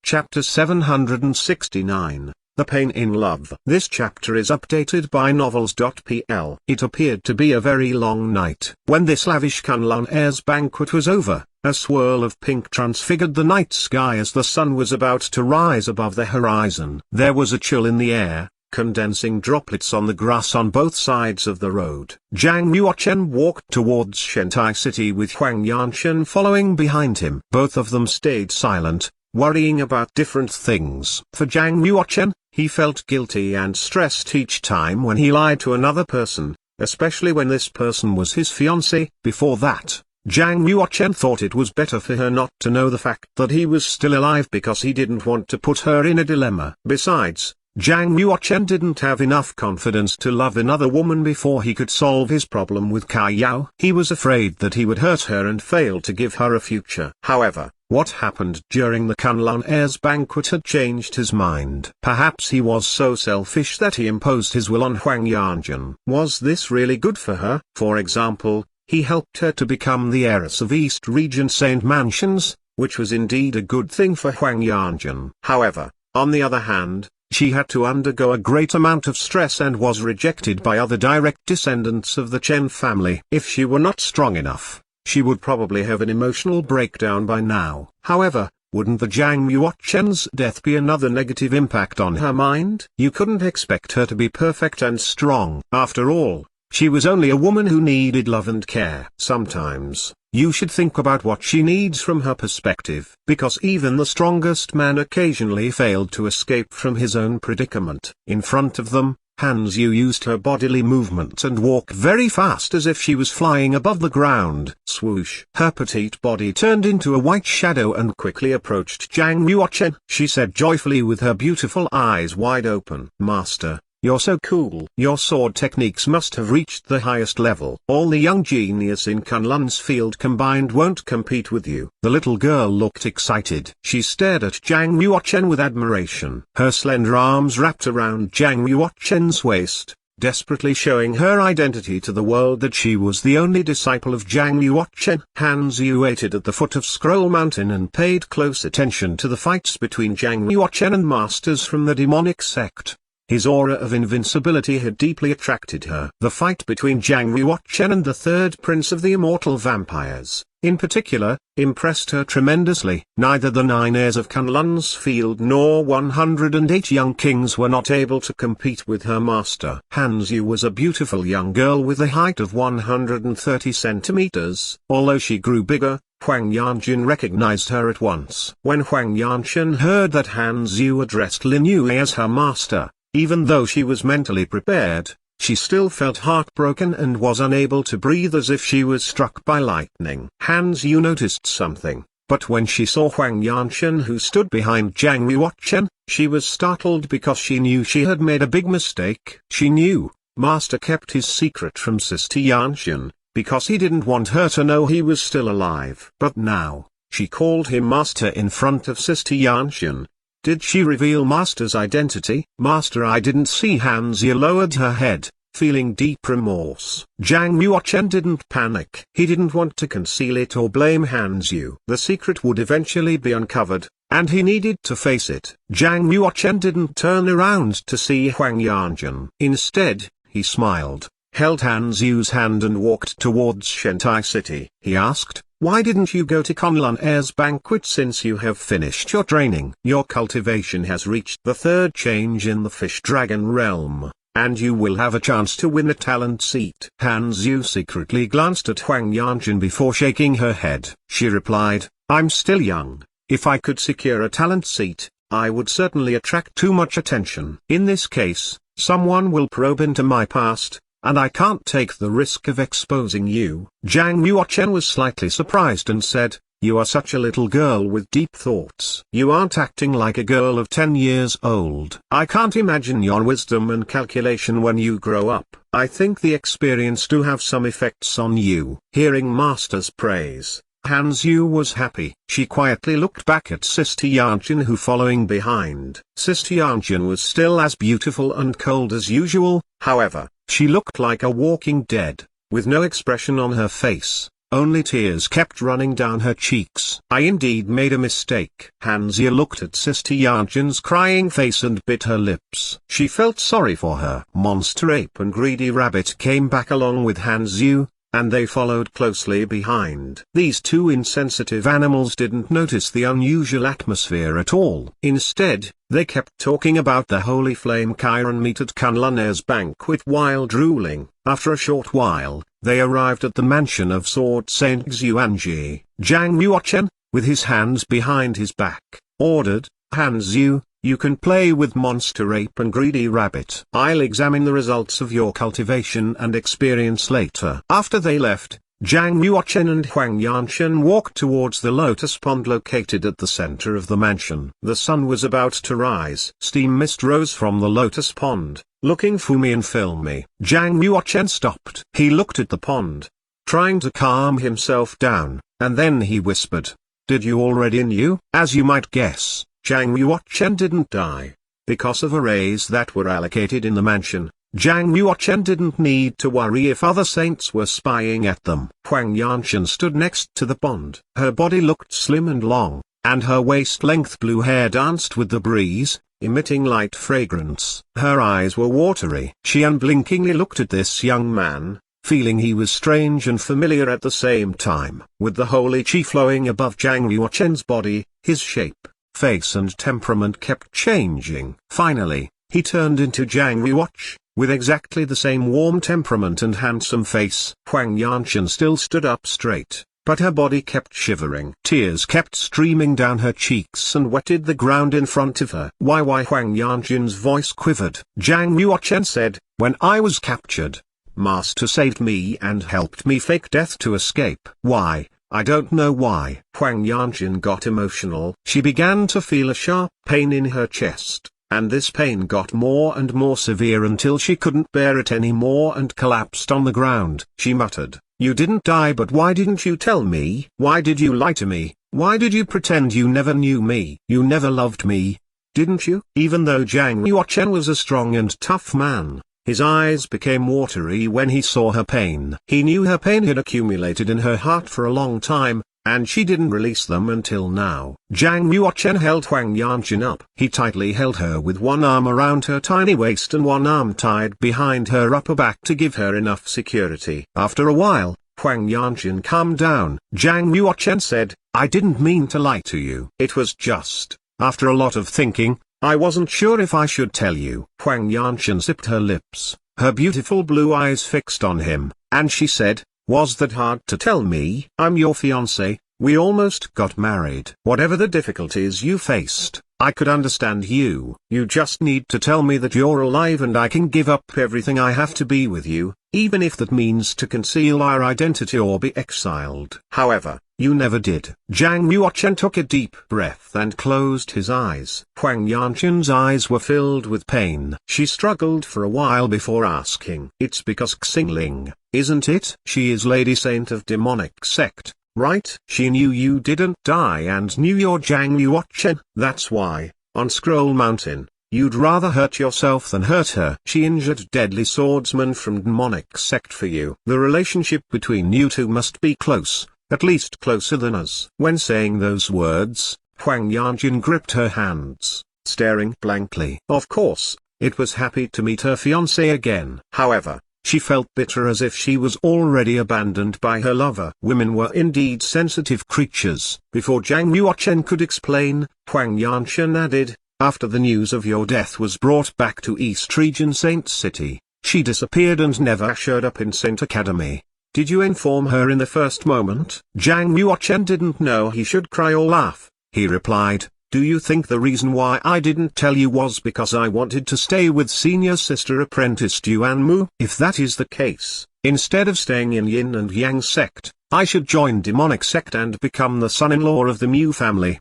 Chapter 769, The Pain in Love. This chapter is updated by Novels.pl. It appeared to be a very long night. When this lavish Kunlun Airs banquet was over, a swirl of pink transfigured the night sky as the sun was about to rise above the horizon. There was a chill in the air, condensing droplets on the grass on both sides of the road. Zhang Yuochen walked towards Shentai City with Huang Yanshan following behind him. Both of them stayed silent, worrying about different things. For Zhang Yuochen, he felt guilty and stressed each time when he lied to another person, especially when this person was his fiancé. Before that, Zhang Yuochen thought it was better for her not to know the fact that he was still alive because he didn't want to put her in a dilemma. Besides, Zhang Yuochen didn't have enough confidence to love another woman before he could solve his problem with Kai Yao. He was afraid that he would hurt her and fail to give her a future. However, what happened during the Kunlun Airs banquet had changed his mind. Perhaps he was so selfish that he imposed his will on Huang Yanjun. Was this really good for her? For example, he helped her to become the heiress of East Region Saint Mansions, which was indeed a good thing for Huang Yanjun. However, on the other hand, she had to undergo a great amount of stress and was rejected by other direct descendants of the Chen family. If she were not strong enough, she would probably have an emotional breakdown by now. However, wouldn't the Zhang Yuochen's death be another negative impact on her mind? You couldn't expect her to be perfect and strong. After all, she was only a woman who needed love and care. Sometimes, you should think about what she needs from her perspective. Because even the strongest man occasionally failed to escape from his own predicament. In front of them, Hanzu used her bodily movement and walked very fast as if she was flying above the ground. Swoosh! Her petite body turned into a white shadow and quickly approached Zhang Yuochen. She said joyfully with her beautiful eyes wide open, "Master, you're so cool. Your sword techniques must have reached the highest level. All the young genius in Kunlun's field combined won't compete with you." The little girl looked excited. She stared at Zhang Yuochen with admiration. Her slender arms wrapped around Zhang Yuochen's waist, desperately showing her identity to the world that she was the only disciple of Zhang Yuochen. Hanzu waited at the foot of Scroll Mountain and paid close attention to the fights between Zhang Yuochen and masters from the demonic sect. His aura of invincibility had deeply attracted her. The fight between Zhang Yuochen and the third prince of the immortal vampires, in particular, impressed her tremendously. Neither the 9 heirs of Kunlun's field nor 108 young kings were not able to compete with her master. Hanzu was a beautiful young girl with a height of 130 centimeters. Although she grew bigger, Huang Yanjun recognized her at once. When Huang Yanshan heard that Hanzu addressed Lin Yue as her master, even though she was mentally prepared, she still felt heartbroken and was unable to breathe as if she was struck by lightning. Hanzu noticed something, but when she saw Huang Yanshan who stood behind Zhang Yuochen, she was startled because she knew she had made a big mistake. She knew, Master kept his secret from Sister Yanshan, because he didn't want her to know he was still alive. But now, she called him Master in front of Sister Yanshan. Did she reveal Master's identity? "Master, I didn't see." Hanzu lowered her head, feeling deep remorse. Zhang Yuochen didn't panic. He didn't want to conceal it or blame Hanzu. The secret would eventually be uncovered, and he needed to face it. Zhang Yuochen didn't turn around to see Huang Yanjun. Instead, he smiled, held Hanzu's hand and walked towards Shentai City. He asked, "Why didn't you go to Kunlun Airs banquet since you have finished your training? Your cultivation has reached the 3rd change in the Fish Dragon realm, and you will have a chance to win a talent seat." Hanzu secretly glanced at Huang Yanjun before shaking her head. She replied, "I'm still young. If I could secure a talent seat, I would certainly attract too much attention. In this case, someone will probe into my past, and I can't take the risk of exposing you." Zhang Yuochen was slightly surprised and said, "You are such a little girl with deep thoughts. You aren't acting like a girl of 10 years old. I can't imagine your wisdom and calculation when you grow up. I think the experience do have some effects on you." Hearing Master's praise, Hanzu was happy. She quietly looked back at Sister Yanshan who following behind. Sister Yanshan was still as beautiful and cold as usual, however, she looked like a walking dead, with no expression on her face, only tears kept running down her cheeks. I indeed made a mistake. Hanzia looked at Sister Yanjin's crying face and bit her lips. She felt sorry for her. Monster Ape and Greedy Rabbit came back along with Hanzia, and they followed closely behind. These two insensitive animals didn't notice the unusual atmosphere at all. Instead, they kept talking about the Holy Flame Chiron meet at Kunlun's banquet while drooling. After a short while, they arrived at the mansion of Sword Saint Xuanji. Zhang Yuochen, with his hands behind his back, ordered, "Hanzia, you can play with Monster Ape and Greedy Rabbit. I'll examine the results of your cultivation and experience later." After they left, Zhang Yuochen and Huang Yanchen walked towards the lotus pond located at the center of the mansion. The sun was about to rise. Steam mist rose from the lotus pond, looking foamy and filmy. Zhang Yuochen stopped. He looked at the pond, trying to calm himself down, and then he whispered, "Did you already knew?" As you might guess, Zhang Yuochen didn't die. Because of arrays that were allocated in the mansion, Zhang Yuochen didn't need to worry if other saints were spying at them. Huang Yanchen stood next to the pond. Her body looked slim and long, and her waist-length blue hair danced with the breeze, emitting light fragrance. Her eyes were watery. She unblinkingly looked at this young man, feeling he was strange and familiar at the same time. With the holy chi flowing above Zhang Yuochen's body, his shape, face and temperament kept changing. Finally, he turned into Zhang Yuoch, with exactly the same warm temperament and handsome face. Huang Yanchen still stood up straight, but her body kept shivering. Tears kept streaming down her cheeks and wetted the ground in front of her. Why Huang Yanchen's voice quivered. Zhang Yuochen said, "When I was captured, Master saved me and helped me fake death to escape." "Why? I don't know why." Huang Yanchen got emotional. She began to feel a sharp pain in her chest, and this pain got more and more severe until she couldn't bear it anymore and collapsed on the ground. She muttered, "You didn't die, but why didn't you tell me? Why did you lie to me? Why did you pretend you never knew me? You never loved me, didn't you?" Even though Zhang Yuochen was a strong and tough man, his eyes became watery when he saw her pain. He knew her pain had accumulated in her heart for a long time, and she didn't release them until now. Zhang Yuochen held Huang Yanchen up. He tightly held her with one arm around her tiny waist and one arm tied behind her upper back to give her enough security. After a while, Huang Yanchen calmed down. Zhang Yuochen said, "I didn't mean to lie to you. It was just, after a lot of thinking, I wasn't sure if I should tell you." Huang Yanchen sipped her lips, her beautiful blue eyes fixed on him, and she said, "Was that hard to tell me? I'm your fiancé, we almost got married. Whatever the difficulties you faced, I could understand you. You just need to tell me that you're alive and I can give up everything I have to be with you, even if that means to conceal our identity or be exiled." However, you never did. Zhang Yuochen took a deep breath and closed his eyes. Huang Yanchen's eyes were filled with pain. She struggled for a while before asking, "It's because Xingling, isn't it? She is Lady Saint of demonic sect, right? She knew you didn't die and knew you're Zhang Yuochen. That's why, on Scroll Mountain, you'd rather hurt yourself than hurt her. She injured deadly swordsman from demonic sect for you. The relationship between you two must be close, at least closer than us." When saying those words, Huang Yanchen gripped her hands, staring blankly. Of course, it was happy to meet her fiancé again. However, she felt bitter as if she was already abandoned by her lover. Women were indeed sensitive creatures. Before Zhang Yuochen could explain, Huang Yanchen added, "After the news of your death was brought back to East Region Saint City, she disappeared and never showed up in Saint Academy. Did you inform her in the first moment?" Zhang Yuochen didn't know he should cry or laugh. He replied, "Do you think the reason why I didn't tell you was because I wanted to stay with senior sister apprentice Duan Mu? If that is the case, instead of staying in Yin and Yang sect, I should join demonic sect and become the son-in-law of the Mu family.